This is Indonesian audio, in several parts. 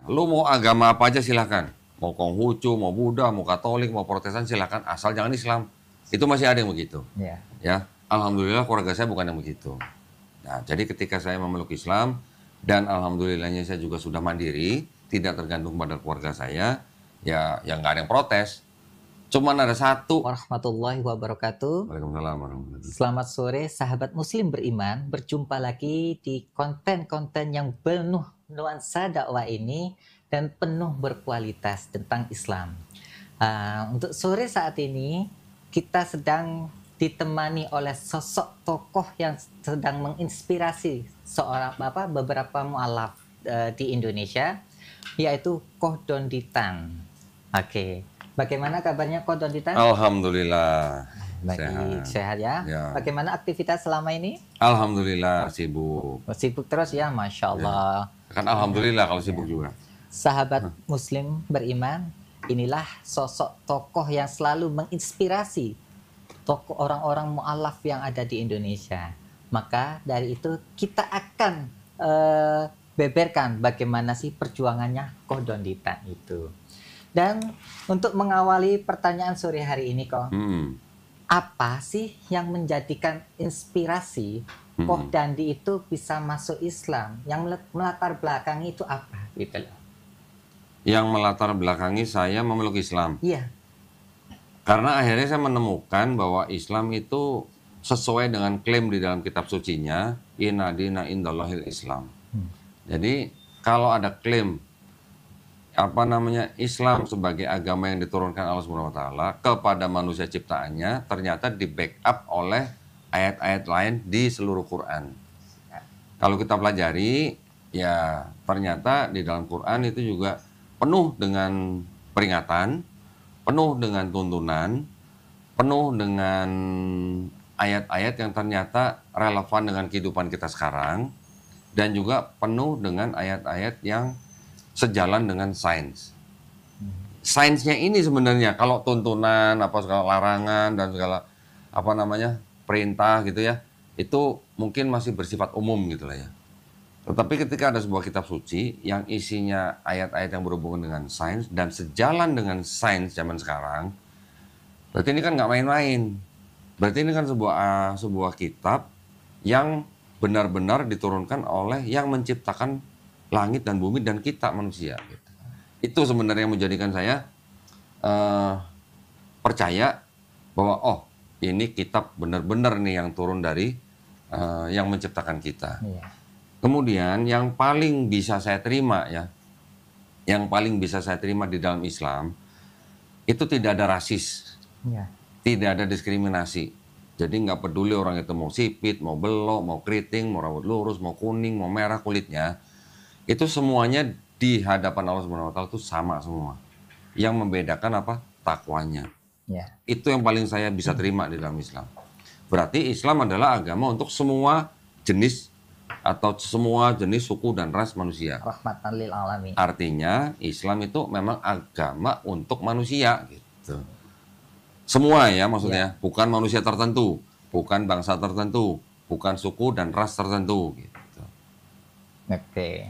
Lu mau agama apa aja silahkan. Mau Konghucu, mau Buddha, mau Katolik, mau Protestan silahkan, asal jangan Islam. Itu masih ada yang begitu. Ya. Ya, alhamdulillah keluarga saya bukan yang begitu. Nah, jadi ketika saya memeluk Islam dan alhamdulillahnya saya juga sudah mandiri, tidak tergantung pada keluarga saya, ya yang nggak ada yang protes. Cuman ada satu. Warahmatullahi wabarakatuh. Waalaikumsalam warahmatullahi wabarakatuh. Selamat sore sahabat muslim beriman. Berjumpa lagi di konten-konten yang penuh nuansa dakwah ini dan penuh berkualitas tentang Islam. Untuk sore saat ini kita sedang ditemani oleh sosok tokoh yang sedang menginspirasi beberapa mualaf di Indonesia, yaitu Koh Donditan. Oke. Bagaimana kabarnya Koh Donditan? Alhamdulillah. Sehat ya? Ya. Bagaimana aktivitas selama ini? Alhamdulillah sibuk. Sibuk terus ya, Masya Allah. Ya. Kan alhamdulillah kalau sibuk juga. Sahabat muslim beriman, inilah sosok tokoh yang selalu menginspirasi tokoh orang-orang mu'alaf yang ada di Indonesia. Maka dari itu kita akan beberkan bagaimana sih perjuangannya Koh Donditan itu. Dan untuk mengawali pertanyaan sore hari ini, Koh, apa sih yang menjadikan inspirasi Koh Dandi itu bisa masuk Islam? Yang melatar belakangi itu apa? Gitu loh. Yang melatar belakangi saya memeluk Islam. Iya. Karena akhirnya saya menemukan bahwa Islam itu sesuai dengan klaim di dalam kitab sucinya, inna dina indallahil Islam. Jadi kalau ada klaim Islam sebagai agama yang diturunkan Allah Subhanahu wa taala kepada manusia ciptaannya, ternyata di backup oleh ayat-ayat lain di seluruh Quran. Kalau kita pelajari, ya ternyata di dalam Quran itu juga penuh dengan peringatan, penuh dengan tuntunan, penuh dengan ayat-ayat yang ternyata relevan dengan kehidupan kita sekarang, dan juga penuh dengan ayat-ayat yang sejalan dengan sains. Sainsnya ini sebenarnya kalau tuntunan, segala larangan dan segala perintah gitu ya, itu mungkin masih bersifat umum gitu lah ya. Tetapi ketika ada sebuah kitab suci yang isinya ayat-ayat yang berhubungan dengan sains dan sejalan dengan sains zaman sekarang, berarti ini kan nggak main-main. Berarti ini kan sebuah kitab yang benar-benar diturunkan oleh yang menciptakan langit dan bumi dan kita manusia. Gitu. Itu sebenarnya yang menjadikan saya percaya bahwa ini kitab benar-benar nih yang turun dari yang menciptakan kita. Iya. Kemudian yang paling bisa saya terima di dalam Islam itu tidak ada rasis, tidak ada diskriminasi. Jadi nggak peduli orang itu mau sipit, mau belok, mau keriting, mau rambut lurus, mau kuning, mau merah kulitnya. Itu semuanya di hadapan Allah Subhanahu wa taala itu sama semua. Yang membedakan apa? Takwanya. Ya. Itu yang paling saya bisa terima di dalam Islam. Berarti Islam adalah agama untuk semua jenis atau semua jenis suku dan ras manusia. Rahmatan lil alamin. Artinya Islam itu memang agama untuk manusia gitu. Semua ya maksudnya, bukan manusia tertentu, bukan bangsa tertentu, bukan suku dan ras tertentu gitu. Oke.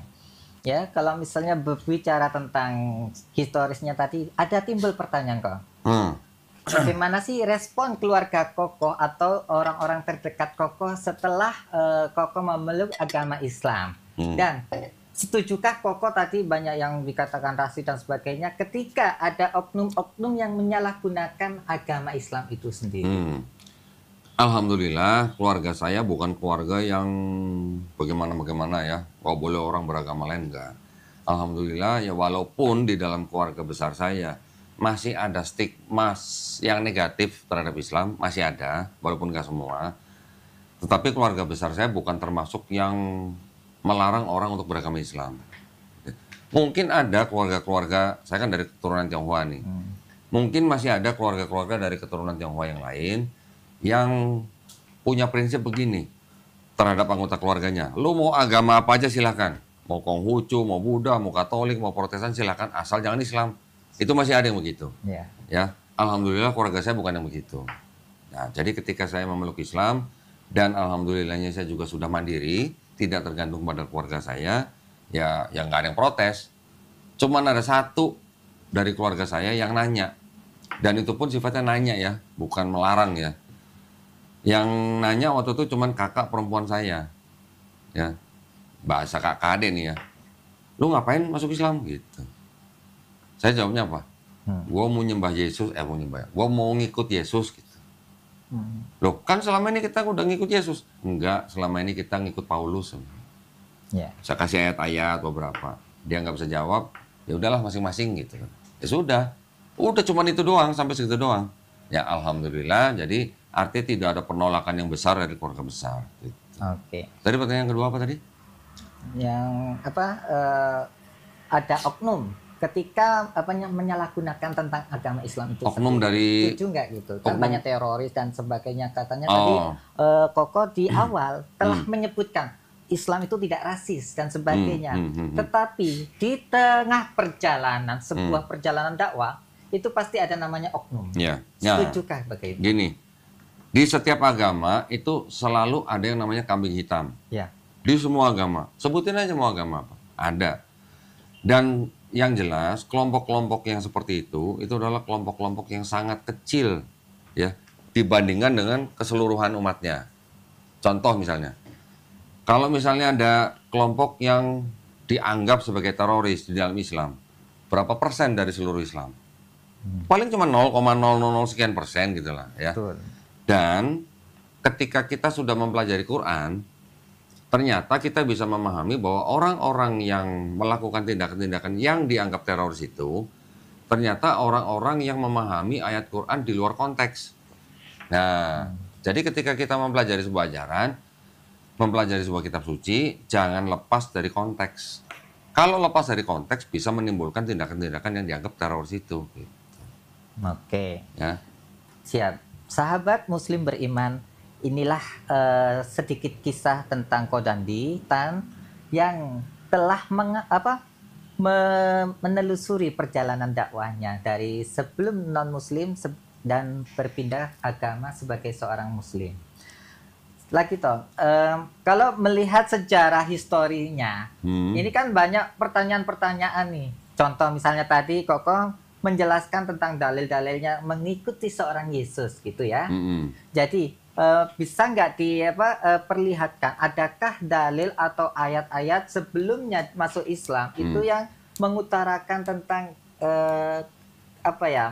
Ya, kalau misalnya berbicara tentang historisnya tadi, ada timbul pertanyaan kok. Bagaimana sih respon keluarga Kokoh atau orang-orang terdekat Kokoh setelah Kokoh memeluk agama Islam? Dan setujukah Kokoh tadi banyak yang dikatakan rasis dan sebagainya ketika ada oknum-oknum yang menyalahgunakan agama Islam itu sendiri? Alhamdulillah keluarga saya bukan keluarga yang bagaimana ya, boleh orang beragama lain enggak. Alhamdulillah ya, walaupun di dalam keluarga besar saya masih ada stigma yang negatif terhadap Islam, masih ada, walaupun enggak semua. Tetapi keluarga besar saya bukan termasuk yang melarang orang untuk beragama Islam. Mungkin ada keluarga-keluarga, saya kan dari keturunan Tionghoa nih. Mungkin masih ada keluarga-keluarga dari keturunan Tionghoa yang lain yang punya prinsip begini terhadap anggota keluarganya. Lu mau agama apa aja silahkan. Mau Konghucu, mau Buddha, mau Katolik, mau Protestan silahkan, asal jangan Islam. Itu masih ada yang begitu. Ya, alhamdulillah keluarga saya bukan yang begitu. Nah, jadi ketika saya memeluk Islam dan alhamdulillahnya saya juga sudah mandiri, tidak tergantung pada keluarga saya, ya nggak ada yang protes. Cuman ada satu dari keluarga saya yang nanya. Dan itu pun sifatnya nanya ya, bukan melarang ya. Yang nanya waktu itu cuman kakak perempuan saya. Ya. Bahasa kakak adik nih ya. Lu ngapain masuk Islam gitu. Saya jawabnya apa? Gua mau nyembah Yesus, gua mau ngikut Yesus gitu. Loh, kan selama ini kita udah ngikut Yesus. Enggak, selama ini kita ngikut Paulus. Ya. Saya kasih ayat-ayat beberapa. Dia nggak bisa jawab, ya udahlah masing-masing gitu. Ya sudah. Udah cuman itu doang, sampai segitu doang. Ya alhamdulillah, jadi artinya tidak ada penolakan yang besar dari keluarga besar. Gitu. Oke. Tadi pertanyaan kedua apa tadi? Yang apa ada oknum ketika menyalahgunakan tentang agama Islam itu Oknum sendiri. dari Setuju nggak gitu? Kan oknum. banyak teroris dan sebagainya katanya tadi Koko di awal telah menyebutkan Islam itu tidak rasis dan sebagainya. Tetapi di tengah perjalanan sebuah perjalanan dakwah itu pasti ada namanya oknum. Ya. Ya. Setujukah begitu? Gini, di setiap agama itu selalu ada yang namanya kambing hitam. Ya. Di semua agama, sebutin aja mau agama apa, ada. Dan yang jelas kelompok-kelompok yang seperti itu adalah kelompok-kelompok yang sangat kecil ya dibandingkan dengan keseluruhan umatnya. Contoh misalnya, kalau misalnya ada kelompok yang dianggap sebagai teroris di dalam Islam, berapa persen dari seluruh Islam? Paling cuma 0,000 sekian persen gitu lah ya. Betul. Dan ketika kita sudah mempelajari Quran, ternyata kita bisa memahami bahwa orang-orang yang melakukan tindakan-tindakan yang dianggap teroris itu ternyata orang-orang yang memahami ayat Quran di luar konteks. Nah, jadi ketika kita mempelajari sebuah ajaran, mempelajari sebuah kitab suci, jangan lepas dari konteks. Kalau lepas dari konteks bisa menimbulkan tindakan-tindakan yang dianggap teroris itu. Oke. Ya. Siap. Sahabat Muslim beriman, inilah sedikit kisah tentang Kodandi Tan yang telah menelusuri perjalanan dakwahnya dari sebelum non-Muslim dan berpindah agama sebagai seorang Muslim. Lagi toh, kalau melihat sejarah historinya, ini kan banyak pertanyaan-pertanyaan nih. Contoh misalnya tadi Koko menjelaskan tentang dalil-dalilnya mengikuti seorang Yesus gitu ya. Jadi bisa nggak perlihatkan adakah dalil atau ayat-ayat sebelumnya masuk Islam itu yang mengutarakan tentang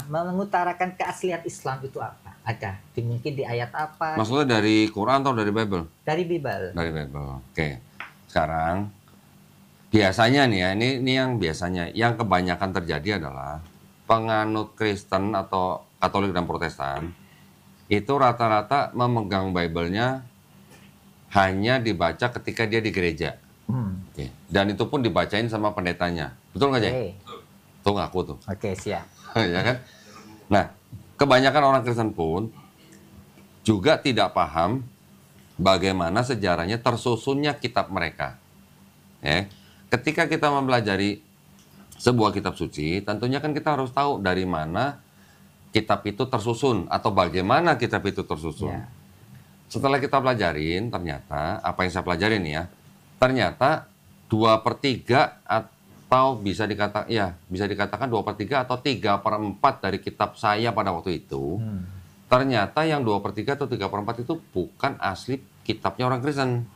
mengutarakan keaslian Islam itu apa? Ada mungkin di ayat apa? Maksudnya dari Quran atau dari Bible? Dari Bible. Dari Bible. Oke. Sekarang biasanya nih ya, ini yang biasanya, yang kebanyakan terjadi adalah penganut Kristen atau Katolik dan Protestan itu rata-rata memegang Bible-nya hanya dibaca ketika dia di gereja. Oke. Dan itu pun dibacain sama pendetanya. Betul nggak, Jay? Tuh ngaku tuh. Oke, siap. Ya kan? Nah, kebanyakan orang Kristen pun juga tidak paham bagaimana sejarahnya tersusunnya kitab mereka. Ya. Ketika kita mempelajari sebuah kitab suci, tentunya kan kita harus tahu dari mana kitab itu tersusun atau bagaimana kitab itu tersusun. Ya. Setelah kita pelajarin, ternyata apa yang saya pelajarin ya, ternyata 2/3 atau bisa dikatakan 2/3 atau 3/4 dari kitab saya pada waktu itu, ternyata yang 2/3 atau 3/4 itu bukan asli kitabnya orang Kristen.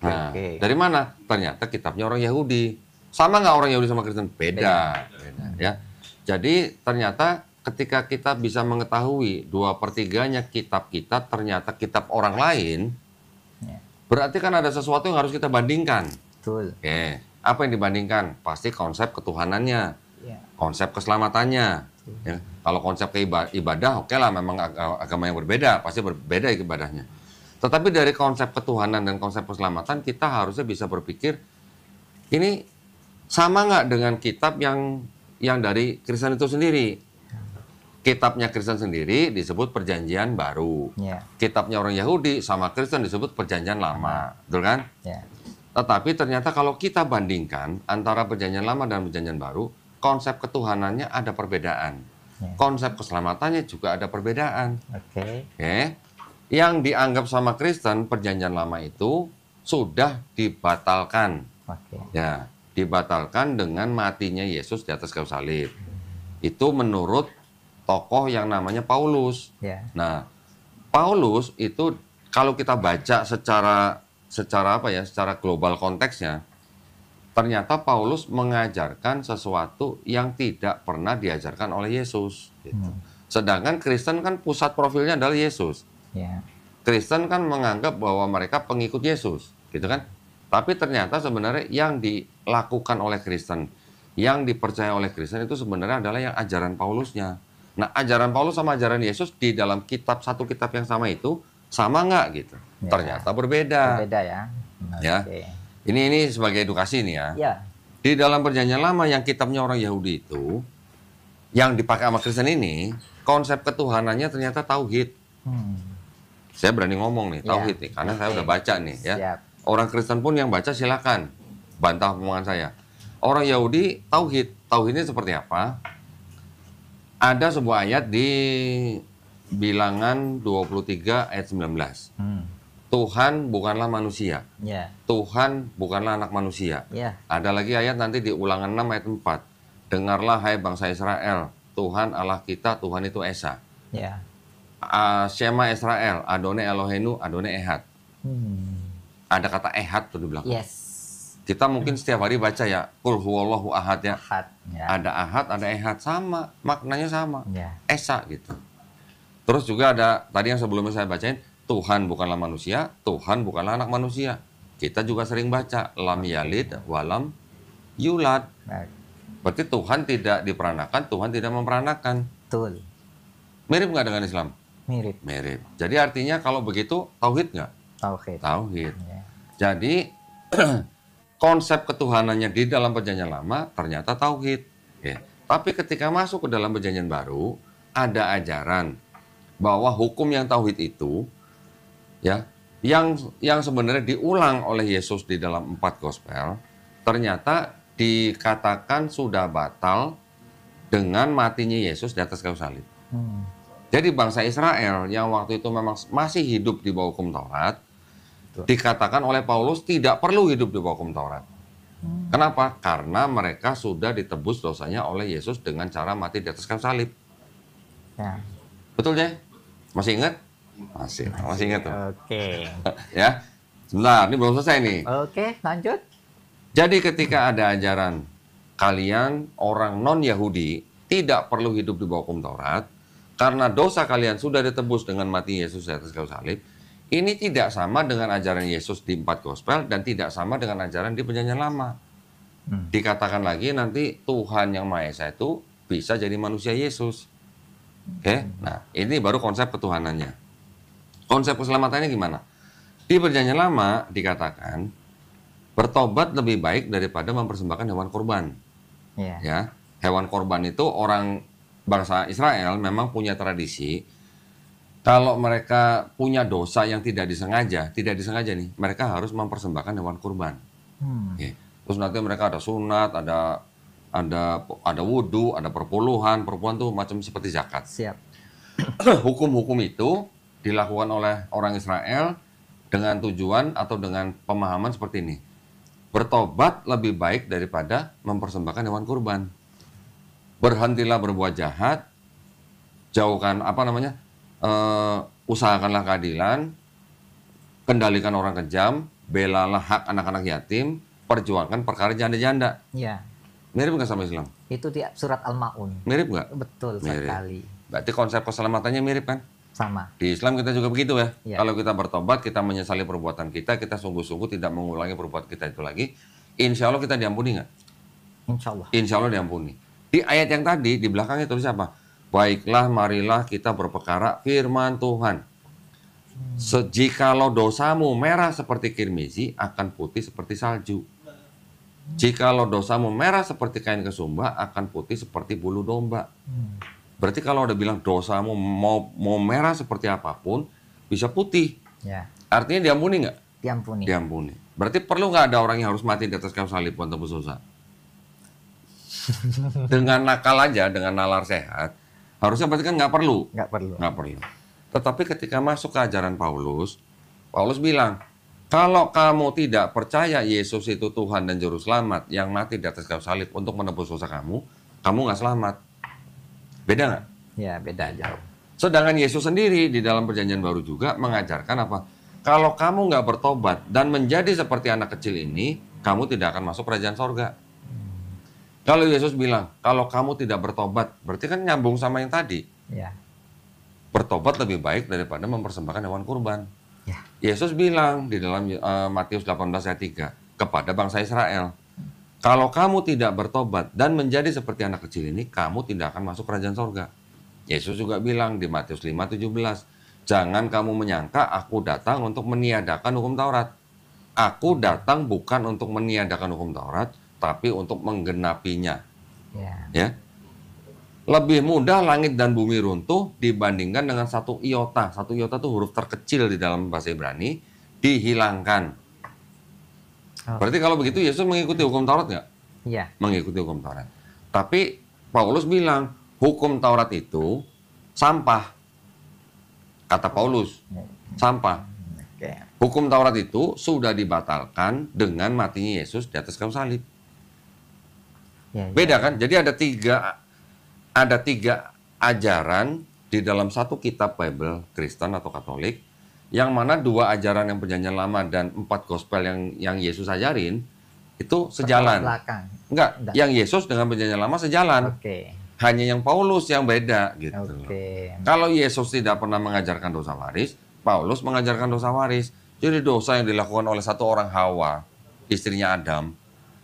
Nah, dari mana? Ternyata kitabnya orang Yahudi. Sama nggak orang Yahudi sama Kristen? Beda. Ya. Jadi ternyata ketika kita bisa mengetahui 2/3-nya kitab kita ternyata kitab orang lain, berarti kan ada sesuatu yang harus kita bandingkan. Betul. Oke. Apa yang dibandingkan? Pasti konsep ketuhanannya, konsep keselamatannya. Ya. Kalau konsep ibadah, oke lah, memang agama yang berbeda, pasti berbeda ibadahnya. Tetapi dari konsep ketuhanan dan konsep keselamatan, kita harusnya bisa berpikir, ini sama nggak dengan kitab yang dari Kristen itu sendiri? Kitabnya Kristen sendiri disebut Perjanjian Baru. Kitabnya orang Yahudi sama Kristen disebut Perjanjian Lama, betul kan? Tetapi ternyata kalau kita bandingkan antara Perjanjian Lama dan Perjanjian Baru, konsep ketuhanannya ada perbedaan. Konsep keselamatannya juga ada perbedaan. Oke. Yang dianggap sama Kristen Perjanjian Lama itu sudah dibatalkan. Ya. dibatalkan dengan matinya Yesus di atas kayu salib. Itu menurut tokoh yang namanya Paulus. Ya. Nah, Paulus itu kalau kita baca secara global konteksnya, ternyata Paulus mengajarkan sesuatu yang tidak pernah diajarkan oleh Yesus. Gitu. Sedangkan Kristen kan pusat profilnya adalah Yesus. Ya. Kristen kan menganggap bahwa mereka pengikut Yesus, gitu kan? Tapi ternyata sebenarnya yang dilakukan oleh Kristen, yang dipercaya oleh Kristen itu sebenarnya adalah yang ajaran Paulusnya. Nah, ajaran Paulus sama ajaran Yesus di dalam satu kitab yang sama itu sama nggak gitu? Ya. Ternyata berbeda. Berbeda ya. Ya. Oke. Ini sebagai edukasi nih ya. Ya. Di dalam Perjanjian Lama yang kitabnya orang Yahudi itu, yang dipakai sama Kristen ini, konsep ketuhanannya ternyata tauhid. Saya berani ngomong nih, tauhid nih, karena saya udah baca nih ya. Siap. Orang Kristen pun yang baca silakan bantah omongan saya. Orang Yahudi tauhid. Tauhidnya seperti apa? Ada sebuah ayat di Bilangan 23 ayat 19. Tuhan bukanlah manusia. Ya. Tuhan bukanlah anak manusia. Ya. Ada lagi ayat nanti di Ulangan 6 ayat 4. Dengarlah hai bangsa Israel, Tuhan Allah kita, Tuhan itu Esa. Ya. Shema Israel, Adonai Eloheinu, Adonai Ehad. Ada kata Ehad tuh di belakang. Yes. Kita mungkin setiap hari baca ya, Qul huwallahu ahad ya. Ahad. Ya. Ada Ahad, ada Ehad, sama, maknanya sama. Ya. Esa gitu. Terus juga ada, tadi yang sebelumnya saya bacain, Tuhan bukanlah manusia, Tuhan bukanlah anak manusia. Kita juga sering baca, lam yalid walam yulad. Baik. Berarti Tuhan tidak diperanakan, Tuhan tidak memperanakan. Betul. Mirip nggak dengan Islam? Mirip. Mirip. Jadi artinya kalau begitu, tauhid nggak? Tauhid. Tauhid. Ya. Jadi konsep ketuhanannya di dalam Perjanjian Lama ternyata tauhid. Ya. Tapi ketika masuk ke dalam Perjanjian Baru, ada ajaran bahwa hukum yang tauhid itu, ya, yang sebenarnya diulang oleh Yesus di dalam 4 gospel, ternyata dikatakan sudah batal dengan matinya Yesus di atas kayu salib. Jadi bangsa Israel yang waktu itu memang masih hidup di bawah hukum Taurat, dikatakan oleh Paulus tidak perlu hidup di bawah hukum Taurat. Kenapa? Karena mereka sudah ditebus dosanya oleh Yesus dengan cara mati di atas kayu salib. Ya. Betul ya? Masih ingat? Masih ingat tuh. Oke. Ya. Sebentar, ini belum selesai nih. Oke, lanjut. Jadi ketika ada ajaran kalian orang non-Yahudi tidak perlu hidup di bawah hukum Taurat karena dosa kalian sudah ditebus dengan mati Yesus di atas kayu salib, ini tidak sama dengan ajaran Yesus di 4 gospel dan tidak sama dengan ajaran di Perjanjian Lama. Dikatakan lagi nanti Tuhan yang Maha Esa itu bisa jadi manusia Yesus. Oke, nah ini baru konsep ketuhanannya. Konsep keselamatannya gimana? Di Perjanjian Lama dikatakan bertobat lebih baik daripada mempersembahkan hewan kurban. Ya. Ya, hewan kurban itu orang bangsa Israel memang punya tradisi. Kalau mereka punya dosa yang tidak disengaja nih, mereka harus mempersembahkan hewan kurban. Oke. Terus nanti mereka ada sunat, ada wudhu, ada perpuluhan tuh macam seperti zakat. Siap. Hukum-hukum itu dilakukan oleh orang Israel dengan tujuan atau dengan pemahaman seperti ini. Bertobat lebih baik daripada mempersembahkan hewan kurban. Berhentilah berbuat jahat, jauhkan usahakanlah keadilan, kendalikan orang kejam, belalah hak anak-anak yatim, perjuangkan perkara janda-janda. Ya. Mirip nggak sama Islam? Itu di surat Al-Maun. Mirip nggak? Betul Mirip. sekali. Berarti konsep keselamatannya mirip kan? Sama. Di Islam kita juga begitu ya. Ya. Kalau kita bertobat, kita menyesali perbuatan kita sungguh-sungguh tidak mengulangi perbuatan kita itu lagi. Insya Allah kita diampuni nggak? Insya Allah. Insya Allah diampuni. Di ayat yang tadi, di belakangnya tulis apa? Baiklah, marilah kita berperkara firman Tuhan. Jikalau dosamu merah seperti kirmizi, akan putih seperti salju. Jikalau dosamu merah seperti kain kesumba, akan putih seperti bulu domba. Berarti kalau udah bilang dosamu mau merah seperti apapun, bisa putih. Ya. Artinya diampuni nggak? Diampuni. Diampuni. Berarti perlu nggak ada orang yang harus mati di atas kayu salib buat tebus dosa? Dengan nakal aja, dengan nalar sehat, harusnya berarti kan nggak perlu. Nggak perlu. Nggak perlu. Tetapi ketika masuk ke ajaran Paulus, Paulus bilang, Kalau kamu tidak percaya Yesus itu Tuhan dan Juru Selamat yang mati di atas kayu salib untuk menebus dosa kamu nggak selamat. Beda nggak? Ya, beda jauh. Sedangkan Yesus sendiri di dalam perjanjian baru juga mengajarkan apa? Kalau kamu nggak bertobat dan menjadi seperti anak kecil ini, kamu tidak akan masuk kerajaan sorga. Kalau Yesus bilang, kalau kamu tidak bertobat, berarti kan nyambung sama yang tadi. Ya. Bertobat lebih baik daripada mempersembahkan hewan kurban. Ya. Yesus bilang di dalam Matius 18 ayat 3 kepada bangsa Israel, kalau kamu tidak bertobat dan menjadi seperti anak kecil ini, kamu tidak akan masuk kerajaan sorga. Yesus juga bilang di Matius 5:17, jangan kamu menyangka aku datang untuk meniadakan hukum Taurat. Aku datang bukan untuk meniadakan hukum Taurat, tapi untuk menggenapinya. Ya. Lebih mudah langit dan bumi runtuh dibandingkan dengan satu iota. Satu iota itu huruf terkecil di dalam bahasa Ibrani, dihilangkan. Berarti kalau begitu Yesus mengikuti hukum Taurat nggak? Iya. Mengikuti hukum Taurat. Tapi Paulus bilang, hukum Taurat itu sampah. Kata Paulus, sampah. Hukum Taurat itu sudah dibatalkan dengan matinya Yesus di atas kayu salib. Beda kan? Jadi ada tiga ajaran di dalam satu kitab Bible Kristen atau Katolik, yang mana dua ajaran yang perjanjian lama dan 4 gospel yang Yesus ajarin itu sejalan. Enggak, yang Yesus dengan perjanjian lama sejalan. Hanya yang Paulus yang beda gitu. Kalau Yesus tidak pernah mengajarkan dosa waris, Paulus mengajarkan dosa waris. Jadi dosa yang dilakukan oleh satu orang Hawa, istrinya Adam,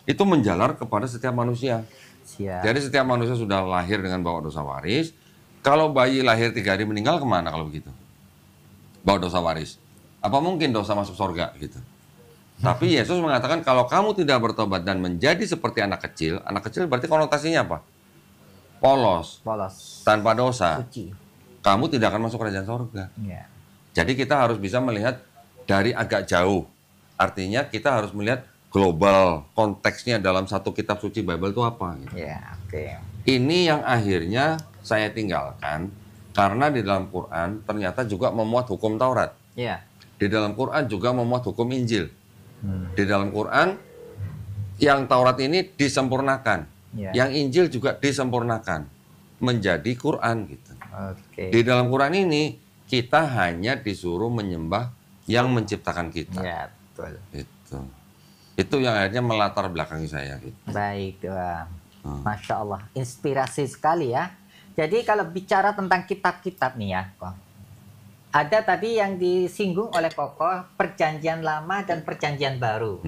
itu menjalar kepada setiap manusia. Jadi setiap manusia sudah lahir dengan bawa dosa waris. Kalau bayi lahir 3 hari meninggal, kemana kalau begitu? Bawa dosa waris. Apa mungkin dosa masuk surga gitu? Tapi Yesus mengatakan kalau kamu tidak bertobat dan menjadi seperti anak kecil berarti konotasinya apa? Polos. Tanpa dosa. Suci. Kamu tidak akan masuk kerajaan surga. Jadi kita harus bisa melihat dari agak jauh. Artinya kita harus melihat global, konteksnya dalam satu kitab suci Bible itu apa. Gitu. Ini yang akhirnya saya tinggalkan karena di dalam Quran ternyata juga memuat hukum Taurat. Di dalam Quran juga memuat hukum Injil. Di dalam Quran yang Taurat ini disempurnakan, yang Injil juga disempurnakan menjadi Quran gitu. Di dalam Quran ini kita hanya disuruh menyembah yang menciptakan kita. Itu yang akhirnya melatar belakangi saya. Gitu. Baik, Masya Allah, inspirasi sekali ya. Jadi kalau bicara tentang kitab-kitab nih ya, Kok, ada tadi yang disinggung oleh Koko, perjanjian lama dan perjanjian baru.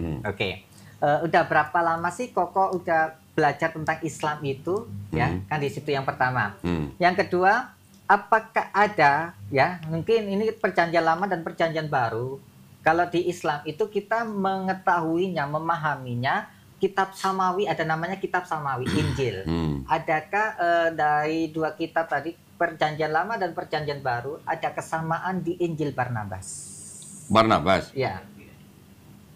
Udah berapa lama sih Koko udah belajar tentang Islam itu? Ya, kan di situ yang pertama. Yang kedua, apakah ada ya mungkin ini perjanjian lama dan perjanjian baru? Kalau di Islam itu kita mengetahuinya, memahaminya, kitab samawi, ada namanya kitab samawi, Injil. Adakah dari dua kitab tadi, perjanjian lama dan perjanjian baru, ada kesamaan di Injil Barnabas? Barnabas? Ya.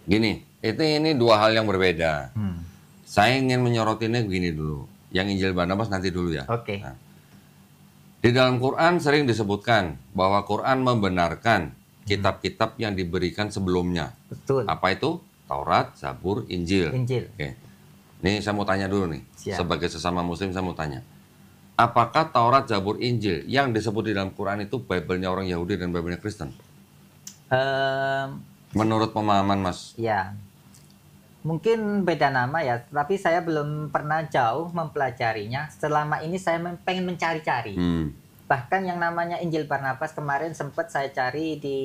Gini, ini dua hal yang berbeda. Saya ingin menyorotinnya begini dulu. Yang Injil Barnabas nanti dulu ya. Nah, di dalam Quran sering disebutkan bahwa Quran membenarkan kitab-kitab yang diberikan sebelumnya. Betul. Apa itu? Taurat, Zabur, Injil. Oke. Ini saya mau tanya dulu nih. Sebagai sesama muslim saya mau tanya. Apakah Taurat, Zabur, Injil yang disebut di dalam Quran itu Bible-nya orang Yahudi dan Bible-nya Kristen? Menurut pemahaman Mas? Ya. Mungkin beda nama ya, tapi saya belum pernah jauh mempelajarinya. Selama ini saya pengen mencari-cari. Bahkan yang namanya Injil Barnabas kemarin sempat saya cari di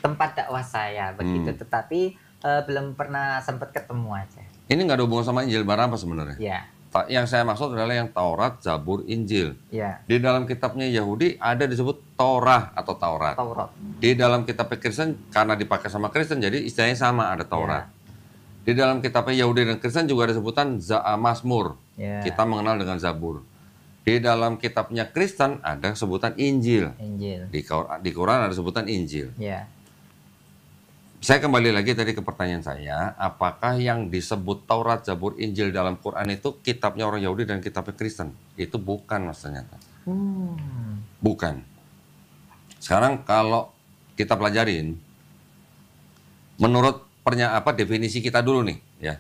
tempat dakwah saya begitu, tetapi belum pernah sempat ketemu aja. Ini nggak ada hubungan sama Injil Barnabas sebenarnya. Yang saya maksud adalah yang Taurat, Zabur, Injil. Di dalam kitabnya Yahudi ada disebut Torah atau Taurat. Di dalam kitab Kristen karena dipakai sama Kristen jadi istilahnya sama, ada Taurat. Di dalam kitabnya Yahudi dan Kristen juga ada sebutan Mazmur. Kita mengenal dengan Zabur. Di dalam kitabnya Kristen ada sebutan Injil. Di Quran ada sebutan Injil. Saya kembali lagi tadi ke pertanyaan saya, apakah yang disebut Taurat, Zabur, Injil dalam Quran itu kitabnya orang Yahudi dan kitabnya Kristen? Itu bukan Mas ternyata. Bukan. Sekarang kalau kita pelajarin, Menurut definisi kita dulu nih, ya.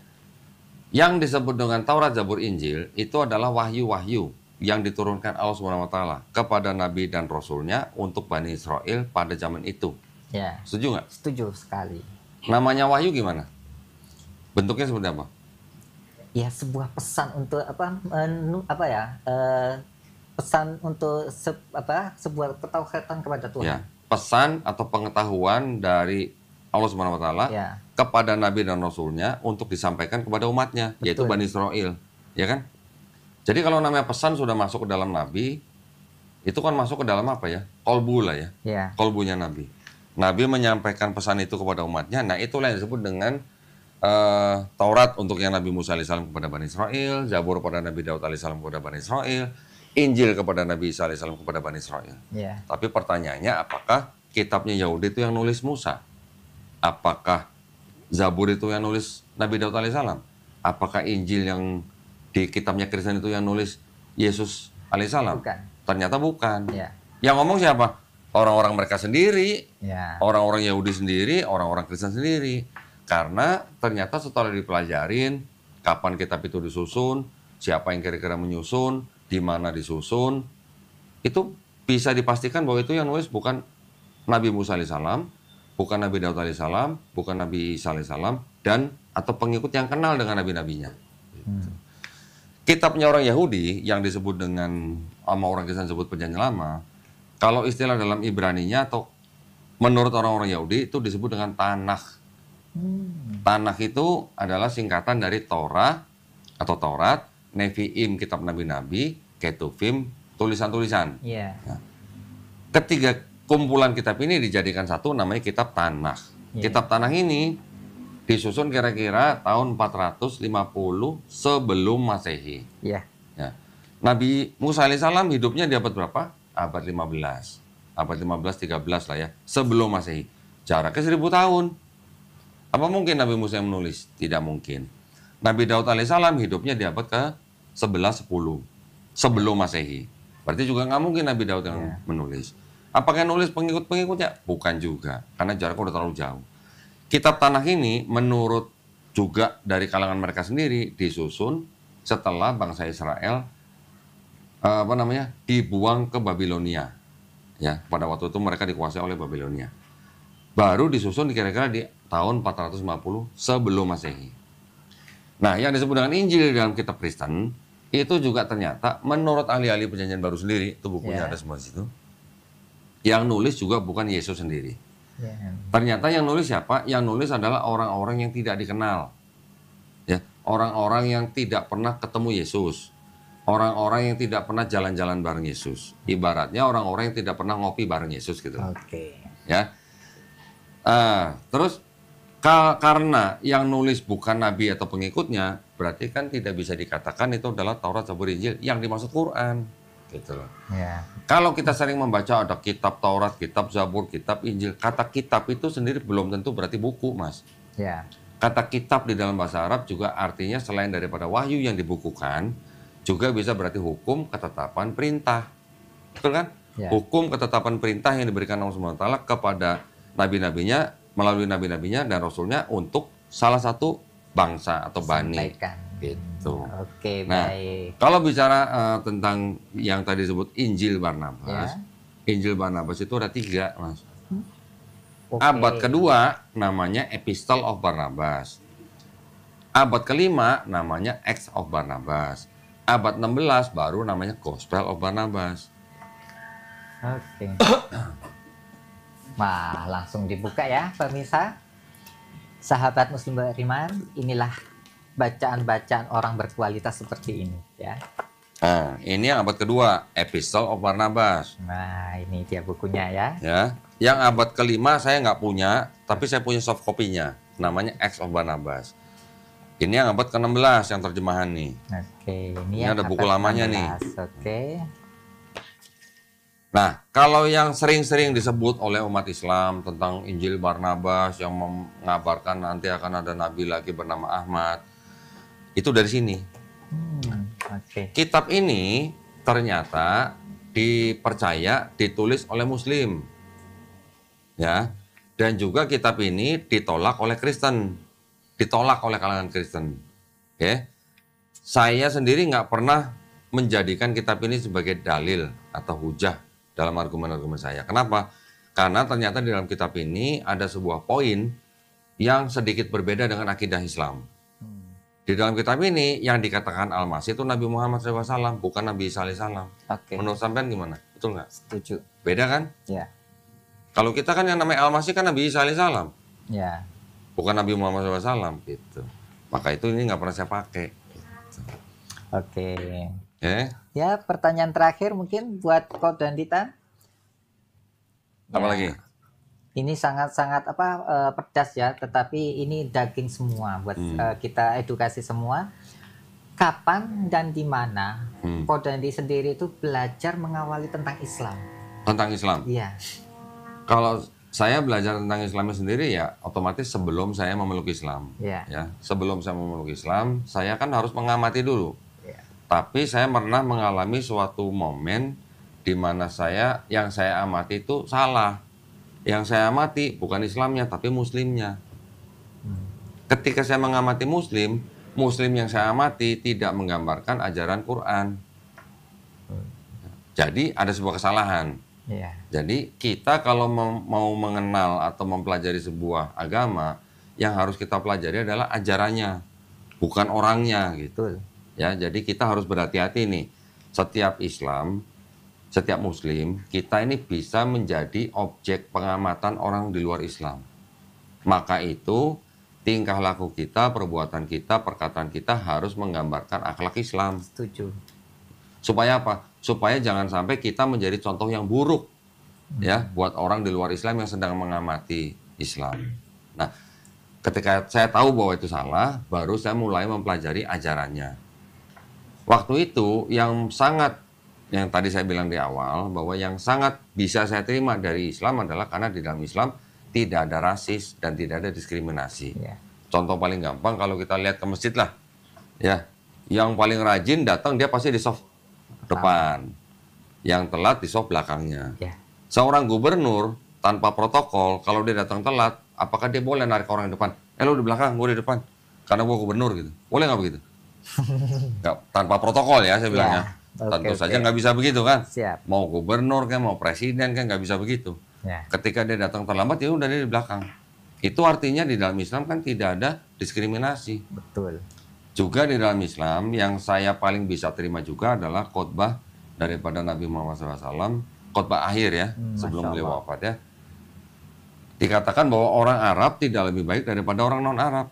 Yang disebut dengan Taurat, Zabur, Injil itu adalah wahyu-wahyu yang diturunkan Allah Subhanahu wa taala kepada nabi dan rasulnya untuk Bani Israel pada zaman itu. Ya. Setuju nggak? Setuju sekali. Namanya wahyu gimana? Bentuknya seperti apa? Ya, sebuah pesan untuk pesan untuk sebuah ketauhidan kepada Tuhan. Ya, pesan atau pengetahuan dari Allah Subhanahu wa taala Ya. kepada nabi dan rasulnya untuk disampaikan kepada umatnya, yaitu Betul. Bani Israel, ya kan? Jadi kalau namanya pesan sudah masuk ke dalam nabi, itu kan masuk ke dalam apa ya? Kolbu lah ya. Ya. Kolbunya nabi. Nabi menyampaikan pesan itu kepada umatnya. Nah, itulah yang disebut dengan Taurat untuk yang Nabi Musa alaihissalam kepada Bani Israel, Zabur kepada Nabi Daud alaihissalam kepada Bani Israel, Injil kepada Nabi Isa alaihissalam kepada Bani Israel. Ya. Tapi pertanyaannya, apakah kitabnya Yahudi itu yang nulis Musa? Apakah Zabur itu yang nulis Nabi Daud alaihissalam? Apakah Injil yang di kitabnya Kristen itu yang nulis Yesus alaihissalam? Bukan. Ternyata bukan. Ya. Yang ngomong siapa? Orang-orang mereka sendiri, Ya. orang-orang Yahudi sendiri, orang-orang Kristen sendiri. Karena ternyata setelah dipelajarin kapan kitab itu disusun, siapa yang kira-kira menyusun, di mana disusun, itu bisa dipastikan bahwa itu yang nulis bukan Nabi Musa alaihissalam, bukan Nabi Daud alaihissalam, bukan Nabi Isa alaihissalam, dan atau pengikut yang kenal dengan nabi-nabinya. Kitabnya orang Yahudi yang disebut dengan orang Kristen disebut Perjanjian Lama, kalau istilah dalam Ibraninya atau menurut orang-orang Yahudi itu disebut dengan Tanakh. Tanakh itu adalah singkatan dari Torah atau Taurat, Nevi'im, kitab nabi-nabi, Ketuvim, tulisan-tulisan. Ya. Nah, ketiga kumpulan kitab ini dijadikan satu namanya kitab Tanakh. Ya. Kitab Tanakh ini disusun kira-kira tahun 450 sebelum Masehi. Ya. Ya. Nabi Musa alaihissalam hidupnya di abad berapa? Abad 15. Abad 15, 13 lah ya. Sebelum Masehi. Jaraknya 1000 tahun. Apa mungkin Nabi Musa yang menulis? Tidak mungkin. Nabi Daud alaihissalam hidupnya di abad ke-11, 10. Sebelum Masehi. Berarti juga nggak mungkin Nabi Daud yang menulis. Apakah yang nulis pengikut-pengikutnya? Bukan juga. Karena jaraknya udah terlalu jauh. Kitab Tanakh ini menurut juga dari kalangan mereka sendiri disusun setelah bangsa Israel dibuang ke Babilonia. Ya, pada waktu itu mereka dikuasai oleh Babilonia. Baru disusun kira-kira di tahun 450 sebelum Masehi. Nah, yang disebut dengan Injil dalam kitab Kristen itu juga ternyata menurut ahli-ahli Perjanjian Baru sendiri, itu bukunya ada semua di situ. Yang nulis juga bukan Yesus sendiri. Ya. Ternyata yang nulis siapa? Yang nulis adalah orang-orang yang tidak dikenal. Ya, orang-orang yang tidak pernah ketemu Yesus. Orang-orang yang tidak pernah jalan-jalan bareng Yesus. Ibaratnya orang-orang yang tidak pernah ngopi bareng Yesus gitu. Oke. Ya. Terus karena yang nulis bukan nabi atau pengikutnya, berarti kan tidak bisa dikatakan itu adalah Taurat, Zabur, Injil yang dimaksud Quran. Gitu loh. Ya. Kalau kita sering membaca ada kitab Taurat, kitab Zabur, kitab Injil, kata kitab itu sendiri belum tentu berarti buku, Mas. Ya. Kata kitab di dalam bahasa Arab juga artinya selain daripada wahyu yang dibukukan, juga bisa berarti hukum, ketetapan, perintah. Betul kan? Ya. Hukum, ketetapan, perintah yang diberikan Allah SWT kepada nabi-nabinya, melalui nabi-nabinya dan rasulnya untuk salah satu bangsa atau bani. Sampaikan. Gitu. Oke, Nah, baik. kalau bicara tentang yang tadi disebut Injil Barnabas, Injil Barnabas itu ada 3, Mas. Oke. Abad kedua namanya Epistle of Barnabas. Abad kelima namanya Acts of Barnabas. Abad 16 baru namanya Gospel of Barnabas. Oke. Wah, langsung dibuka ya, pemirsa. Sahabat Muslim beriman, inilah bacaan-bacaan orang berkualitas seperti ini, ya. Nah, ini yang abad kedua, Epistle of Barnabas. Nah, ini dia bukunya ya. Ya, yang abad kelima saya nggak punya, tapi saya punya soft copy-nya, namanya Acts of Barnabas. Ini yang abad ke-16 yang terjemahan nih. Oke, ini Ini yang ada buku abad lamanya nih. 16. Oke. Nah, kalau yang sering-sering disebut oleh umat Islam tentang Injil Barnabas yang mengabarkan nanti akan ada nabi lagi bernama Ahmad, itu dari sini. Oke. Kitab ini ternyata dipercaya ditulis oleh Muslim. Ya. Dan juga kitab ini ditolak oleh Kristen, ditolak oleh kalangan Kristen. Oke, saya sendiri nggak pernah menjadikan kitab ini sebagai dalil atau hujah dalam argumen-argumen saya. Kenapa? Karena ternyata di dalam kitab ini ada sebuah poin yang sedikit berbeda dengan akidah Islam. Di dalam kitab ini yang dikatakan Al-Masih itu Nabi Muhammad SAW, bukan Nabi Isa alaihissalam. Oke. Menurut sampean gimana? Betul nggak? Setuju. Beda kan? Ya. Kalau kita kan yang namanya Al-Masih kan Nabi Isa alaihissalam, Ya. bukan Nabi Muhammad SAW gitu. Maka itu ini nggak pernah saya pakai. Oke. Ya, Pertanyaan terakhir mungkin buat Ko dan Dita. apa Ya. lagi? Ini sangat-sangat pedas ya, tetapi ini daging semua buat kita edukasi semua. Kapan dan di mana Ko dan Dita sendiri itu belajar mengawali tentang Islam? Tentang Islam. Iya. Kalau saya belajar tentang Islamnya sendiri ya otomatis sebelum saya memeluk Islam. Iya. Ya, sebelum saya memeluk Islam, saya kan harus mengamati dulu. Iya. Tapi saya pernah mengalami suatu momen di mana yang saya amati itu salah. Yang saya amati bukan Islamnya tapi Muslimnya. Ketika saya mengamati Muslim yang saya amati tidak menggambarkan ajaran Quran. Jadi ada sebuah kesalahan. Iya. Jadi kita kalau mau mengenal atau mempelajari sebuah agama, yang harus kita pelajari adalah ajarannya, bukan orangnya gitu. Betul. Ya, jadi kita harus berhati-hati nih. Setiap Muslim, kita ini bisa menjadi objek pengamatan orang di luar Islam. Maka itu tingkah laku kita, perbuatan kita, perkataan kita harus menggambarkan akhlak Islam. Setuju. Supaya apa? Supaya jangan sampai kita menjadi contoh yang buruk ya buat orang di luar Islam yang sedang mengamati Islam. Nah, ketika saya tahu bahwa itu salah, baru saya mulai mempelajari ajarannya. Waktu itu yang tadi saya bilang di awal bahwa yang sangat bisa saya terima dari Islam adalah karena di dalam Islam tidak ada rasis dan tidak ada diskriminasi. Iya. Contoh paling gampang kalau kita lihat ke masjid lah, ya, yang paling rajin datang dia pasti di soft depan, yang telat di soft belakangnya. Ya. Seorang gubernur tanpa protokol, kalau dia datang telat, apakah dia boleh narik orang di depan? Lo di belakang, gue di depan, karena gue gubernur gitu. Boleh nggak begitu? Nggak, tanpa protokol ya saya bilangnya. Tentu saja nggak bisa begitu kan. Siap. Mau gubernur kan, mau presiden kan nggak bisa begitu. Ya. Ketika dia datang terlambat ya udah dia di belakang. Itu artinya di dalam Islam kan tidak ada diskriminasi. Betul. Juga di dalam Islam yang saya paling bisa terima juga adalah khotbah daripada Nabi Muhammad SAW, khotbah akhir ya, sebelum beliau wafat ya. Dikatakan bahwa orang Arab tidak lebih baik daripada orang non-Arab.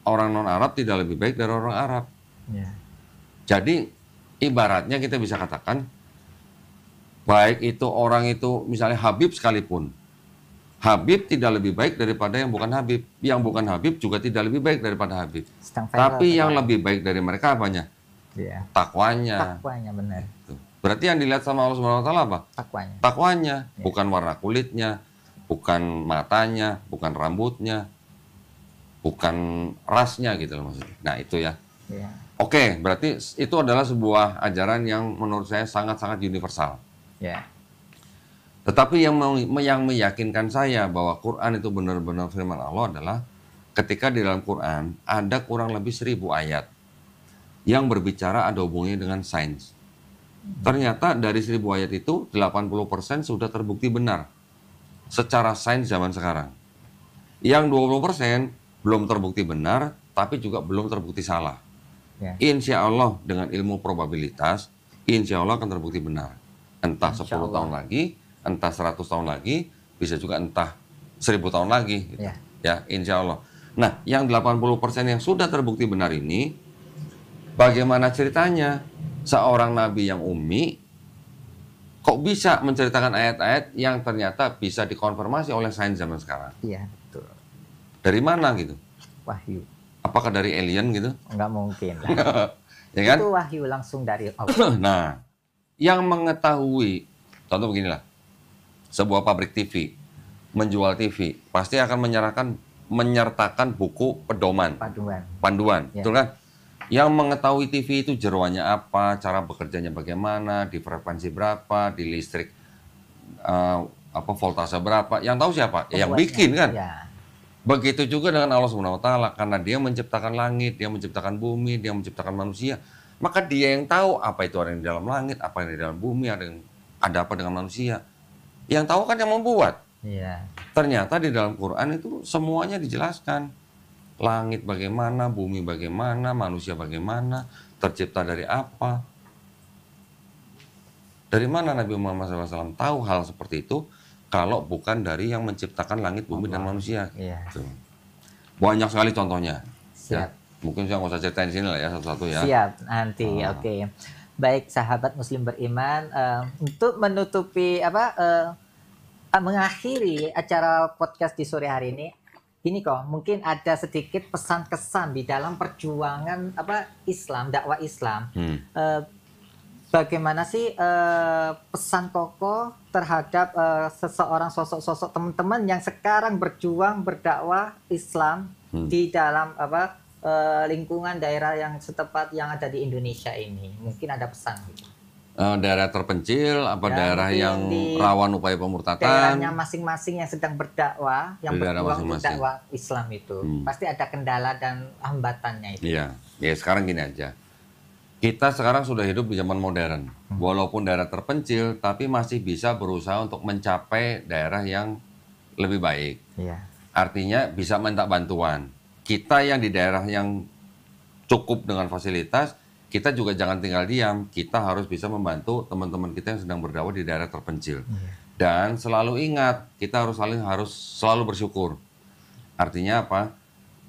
Orang non-Arab tidak lebih baik dari orang Arab. Ya. Jadi ibaratnya kita bisa katakan, baik itu orang itu misalnya Habib sekalipun, Habib tidak lebih baik daripada yang bukan Habib. Yang bukan Habib juga tidak lebih baik daripada Habib. Tapi yang lebih baik dari mereka apanya? Ya. Takwanya. Takwanya benar. Berarti yang dilihat sama Allah Subhanahu wa taala apa? Takwanya. Takwanya, Ya. bukan warna kulitnya, bukan matanya, bukan rambutnya, bukan rasnya gitu loh maksudnya. Nah, itu ya. Ya. Oke, berarti itu adalah sebuah ajaran yang menurut saya sangat-sangat universal. Ya. Tetapi yang meyakinkan saya bahwa Quran itu benar-benar firman Allah adalah ketika di dalam Quran ada kurang lebih 1000 ayat yang berbicara ada hubungannya dengan sains. Ternyata dari 1000 ayat itu 80% sudah terbukti benar secara sains zaman sekarang. Yang 20% belum terbukti benar tapi juga belum terbukti salah. Ya. Insya Allah dengan ilmu probabilitas, insya Allah akan terbukti benar. Entah 10 tahun lagi, entah 100 tahun lagi, bisa juga entah 1000 tahun lagi. Gitu. Ya, insya Allah. Nah, yang 80% yang sudah terbukti benar ini, bagaimana ceritanya? Seorang nabi yang ummi, kok bisa menceritakan ayat-ayat yang ternyata bisa dikonfirmasi oleh sains zaman sekarang? Iya, betul. Dari mana gitu? Wahyu. Apakah dari alien gitu? Enggak mungkin lah. Ya kan? Itu wahyu langsung dari Allah. Nah, yang mengetahui, contoh beginilah, sebuah pabrik TV menjual TV pasti akan menyertakan buku panduan, Ya. betul kan? Yang mengetahui TV itu jeroannya apa, cara bekerjanya bagaimana, di frekuensi berapa, di listrik apa voltase berapa, yang tahu siapa? Yang Pembuatnya. bikin kan. Ya. Begitu juga dengan Allah Subhanahu wa taala, karena Dia menciptakan langit, Dia menciptakan bumi, Dia menciptakan manusia, maka Dia yang tahu apa itu ada yang di dalam langit, apa yang di dalam bumi, ada apa dengan manusia. Yang tahu kan yang membuat. Iya. Ternyata di dalam Quran itu semuanya dijelaskan. Langit bagaimana, bumi bagaimana, manusia bagaimana, tercipta dari apa. Dari mana Nabi Muhammad SAW tahu hal seperti itu? Kalau bukan dari yang menciptakan langit, bumi, dan manusia. Iya. Tuh. Banyak sekali contohnya. Siap. Ya. Mungkin saya nggak usah ceritain di sini lah ya satu-satu ya. Siap, nanti. Oke. Baik, sahabat Muslim beriman, untuk menutupi mengakhiri acara podcast di sore hari ini kok mungkin ada sedikit pesan kesan di dalam perjuangan Islam, dakwah Islam. Bagaimana sih pesan kokoh terhadap seseorang sosok-sosok teman-teman yang sekarang berjuang berdakwah Islam di dalam lingkungan daerah yang setempat yang ada di Indonesia ini? Mungkin ada pesan gitu. Daerah terpencil, daerah yang rawan upaya pemurtadan? Daerahnya masing-masing yang sedang berdakwah, yang berjuang untuk dakwah Islam itu. Pasti ada kendala dan hambatannya itu. Iya, ya sekarang gini aja. Kita sekarang sudah hidup di zaman modern. Walaupun daerah terpencil, tapi masih bisa berusaha untuk mencapai daerah yang lebih baik. Iya. Artinya bisa minta bantuan. Kita yang di daerah yang cukup dengan fasilitas, kita juga jangan tinggal diam. Kita harus bisa membantu teman-teman kita yang sedang berdakwah di daerah terpencil. Iya. Dan selalu ingat, kita harus selalu bersyukur. Artinya apa?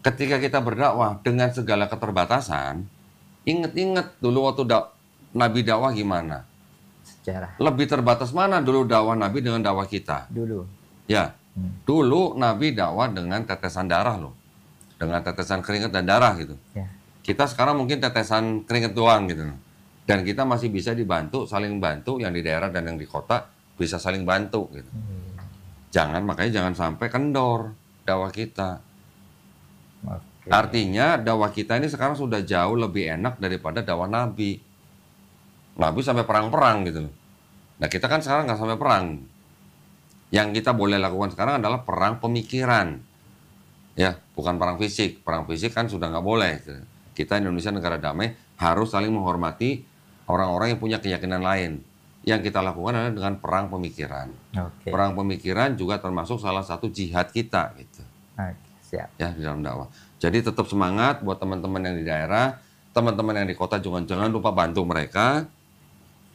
Ketika kita berdakwah dengan segala keterbatasan, ingat dulu waktu Nabi dakwah gimana? Sejarah. Lebih terbatas mana dulu dakwah Nabi dengan dakwah kita? Dulu. Ya, dulu Nabi dakwah dengan tetesan darah loh. Dengan tetesan keringat dan darah gitu. Ya. Kita sekarang mungkin tetesan keringat doang gitu. Dan kita masih bisa dibantu, saling bantu, yang di daerah dan yang di kota bisa saling bantu gitu. Makanya jangan sampai kendor dakwah kita. Artinya dakwah kita ini sekarang sudah jauh lebih enak daripada dakwah Nabi. Nabi sampai perang-perang gitu loh. Nah kita kan sekarang nggak sampai perang. Yang kita boleh lakukan sekarang adalah perang pemikiran. Ya, bukan perang fisik. Perang fisik kan sudah nggak boleh. Kita Indonesia negara damai harus saling menghormati orang-orang yang punya keyakinan lain. Yang kita lakukan adalah dengan perang pemikiran. Perang pemikiran juga termasuk salah satu jihad kita gitu. Siap. Ya, di dalam dakwah. Jadi tetap semangat buat teman-teman yang di daerah, teman-teman yang di kota juga jangan lupa bantu mereka,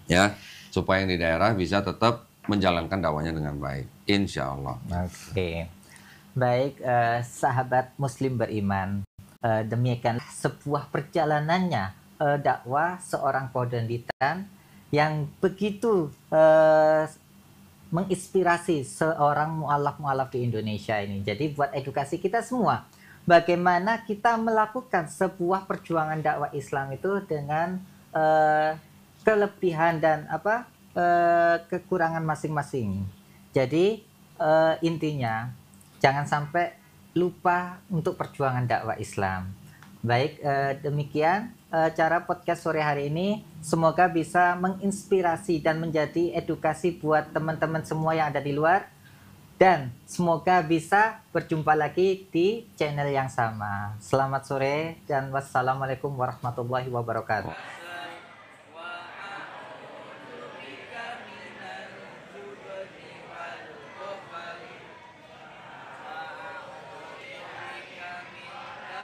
ya, supaya yang di daerah bisa tetap menjalankan dakwahnya dengan baik, insya Allah. Oke, baik, sahabat Muslim beriman, demikian sebuah perjalanannya dakwah seorang Podonitan yang begitu menginspirasi seorang mu'alaf di Indonesia ini. Jadi buat edukasi kita semua, bagaimana kita melakukan sebuah perjuangan dakwah Islam itu dengan kelebihan dan kekurangan masing-masing. Jadi intinya jangan sampai lupa untuk perjuangan dakwah Islam. Baik, demikian cara podcast sore hari ini. Semoga bisa menginspirasi dan menjadi edukasi buat teman-teman semua yang ada di luar. Dan semoga bisa berjumpa lagi di channel yang sama. Selamat sore dan wassalamualaikum warahmatullahi wabarakatuh.